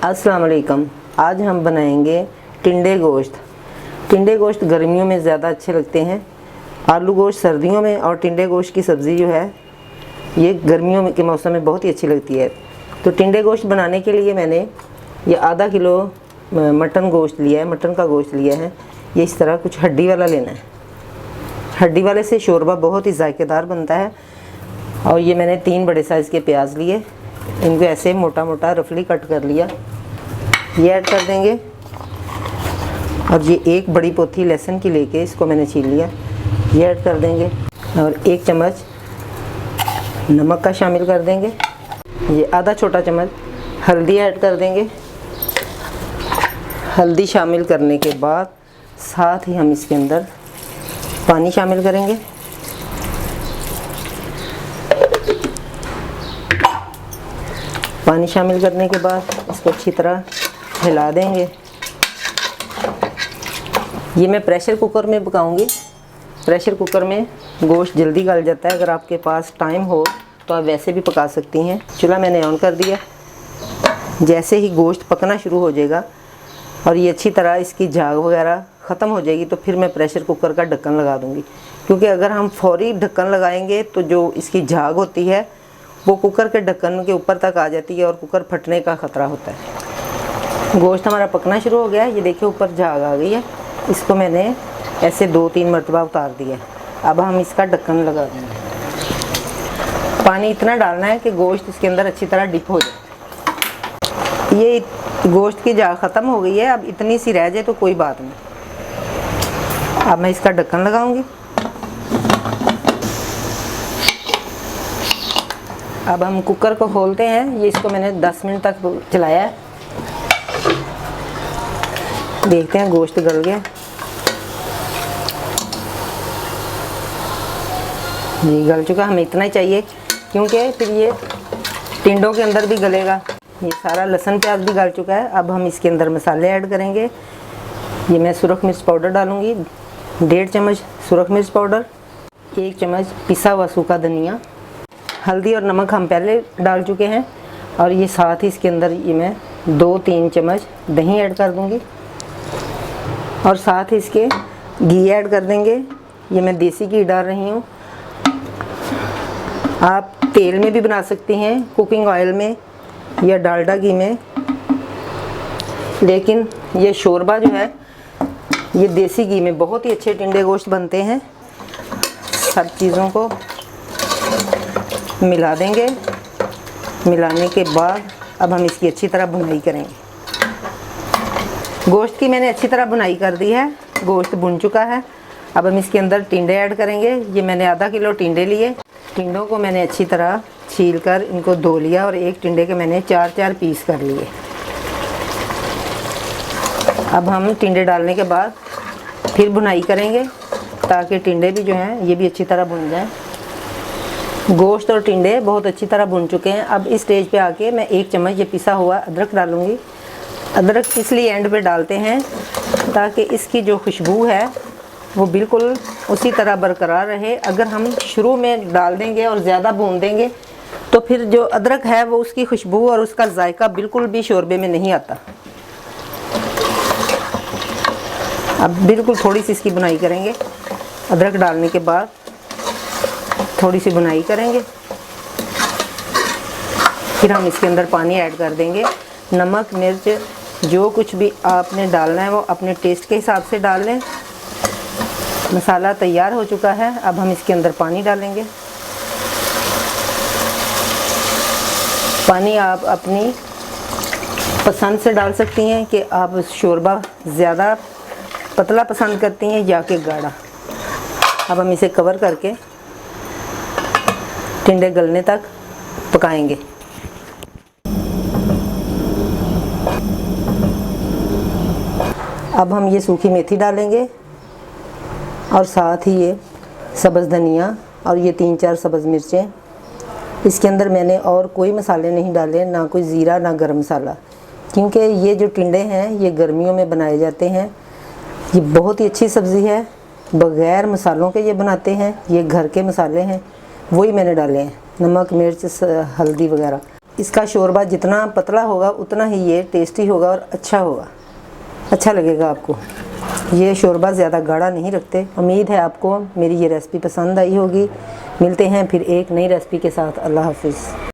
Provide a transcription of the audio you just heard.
अस्सलाम वालेकुम। आज हम बनाएंगे टिंडे गोश्त। टिंडे गोश्त गर्मियों में ज़्यादा अच्छे लगते हैं, आलू गोश्त सर्दियों में, और टिंडे गोश्त की सब्ज़ी जो है ये गर्मियों के मौसम में बहुत ही अच्छी लगती है। तो टिंडे गोश्त बनाने के लिए मैंने ये आधा किलो मटन गोश्त लिया है, मटन का गोश्त लिया है। ये इस तरह कुछ हड्डी वाला लेना है। हड्डी वाले से शोरबा बहुत ही जायकेदार बनता है। और ये मैंने 3 बड़े साइज़ के प्याज लिए, इनको ऐसे मोटा मोटा रफली कट कर लिया। ये ऐड कर देंगे। और ये 1 बड़ी पोथी लहसुन की लेके इसको मैंने छील लिया, ये ऐड कर देंगे। और 1 चम्मच नमक का शामिल कर देंगे। ये आधा छोटा चम्मच हल्दी ऐड कर देंगे। हल्दी शामिल करने के बाद साथ ही हम इसके अंदर पानी शामिल करेंगे। पानी शामिल करने के बाद इसको अच्छी तरह हिला देंगे। ये मैं प्रेशर कुकर में पकाऊंगी। प्रेशर कुकर में गोश्त जल्दी गल जाता है। अगर आपके पास टाइम हो तो आप वैसे भी पका सकती हैं। चूल्हा मैंने ऑन कर दिया। जैसे ही गोश्त पकना शुरू हो जाएगा और ये अच्छी तरह इसकी झाग वगैरह ख़त्म हो जाएगी तो फिर मैं प्रेशर कुकर का ढक्कन लगा दूंगी। क्योंकि अगर हम फौरी ढक्कन लगाएंगे तो जो इसकी झाग होती है वो कुकर के ढक्कन के ऊपर तक आ जाती है और कुकर फटने का ख़तरा होता है। गोश्त हमारा पकना शुरू हो गया है। ये देखिए ऊपर झाग आ गई है। इसको मैंने ऐसे 2-3 मरतबा उतार दिया। अब हम इसका ढक्कन लगा देंगे। पानी इतना डालना है कि गोश्त इसके अंदर अच्छी तरह डिप हो जाए। ये गोश्त की झाग ख़त्म हो गई है। अब इतनी सी रह जाए तो कोई बात नहीं। अब मैं इसका ढक्कन लगाऊंगी। अब हम कुकर को खोलते हैं। ये इसको मैंने 10 मिनट तक चलाया है। देखते हैं गोश्त गल गया। ये गल चुका। हमें इतना ही चाहिए क्योंकि फिर ये टिंडों के अंदर भी गलेगा। ये सारा लहसुन प्याज भी गल चुका है। अब हम इसके अंदर मसाले ऐड करेंगे। ये मैं सुरख मिर्च पाउडर डालूँगी, 1.5 चम्मच सुरख मिर्च पाउडर, 1 चम्मच पिसा हुआ सूखा धनिया। हल्दी और नमक हम पहले डाल चुके हैं। और ये साथ ही इसके अंदर ये मैं 2-3 चम्मच दही ऐड कर दूंगी। और साथ ही इसके घी ऐड कर देंगे। ये मैं देसी घी डाल रही हूँ। आप तेल में भी बना सकती हैं, कुकिंग ऑयल में या डालडा घी में, लेकिन ये शोरबा जो है ये देसी घी में बहुत ही अच्छे टिंडे गोश्त बनते हैं। सब चीज़ों को मिला देंगे। मिलाने के बाद अब हम इसकी अच्छी तरह भुनाई करेंगे। गोश्त की मैंने अच्छी तरह भुनाई कर दी है। गोश्त भुन चुका है। अब हम इसके अंदर टिंडे ऐड करेंगे। ये मैंने आधा किलो टिंडे लिए। टिंडों को मैंने अच्छी तरह छील कर इनको धो लिया और एक टिंडे के मैंने 4-4 पीस कर लिए। अब हम टिंडे डालने के बाद फिर भुनाई करेंगे ताकि टिंडे भी जो हैं ये भी अच्छी तरह भुन जाएं। गोश्त और टिंडे बहुत अच्छी तरह भुन चुके हैं। अब इस स्टेज पे आके मैं 1 चम्मच ये पिसा हुआ अदरक डालूँगी। अदरक इसलिए एंड पे डालते हैं ताकि इसकी जो खुशबू है वो बिल्कुल उसी तरह बरकरार रहे। अगर हम शुरू में डाल देंगे और ज़्यादा भून देंगे तो फिर जो अदरक है वो उसकी खुशबू और उसका जायका बिल्कुल भी शोरबे में नहीं आता। अब बिल्कुल थोड़ी सी इसकी बुनाई करेंगे। अदरक डालने के बाद थोड़ी सी बुनाई करेंगे। फिर हम इसके अंदर पानी ऐड कर देंगे। नमक मिर्च जो कुछ भी आपने डालना है वो अपने टेस्ट के हिसाब से डाल लें। मसाला तैयार हो चुका है। अब हम इसके अंदर पानी डालेंगे। पानी आप अपनी पसंद से डाल सकती हैं कि आप शोरबा ज़्यादा पतला पसंद करती हैं या कि गाढ़ा। अब हम इसे कवर करके टिंडे गलने तक पकाएंगे। अब हम ये सूखी मेथी डालेंगे और साथ ही ये सब्ज़ धनिया और ये 3-4 सब्ज़ मिर्चें। इसके अंदर मैंने और कोई मसाले नहीं डाले, ना कोई ज़ीरा ना गरम मसाला, क्योंकि ये जो टिंडे हैं ये गर्मियों में बनाए जाते हैं। ये बहुत ही अच्छी सब्ज़ी है। बग़ैर मसालों के ये बनाते हैं। ये घर के मसाले हैं वही मैंने डाले हैं, नमक मिर्च हल्दी वगैरह। इसका शोरबा जितना पतला होगा उतना ही ये टेस्टी होगा और अच्छा होगा, अच्छा लगेगा आपको। ये शोरबा ज़्यादा गाढ़ा नहीं रखते। उम्मीद है आपको मेरी ये रेसिपी पसंद आई होगी। मिलते हैं फिर एक नई रेसिपी के साथ। अल्लाह हाफिज़।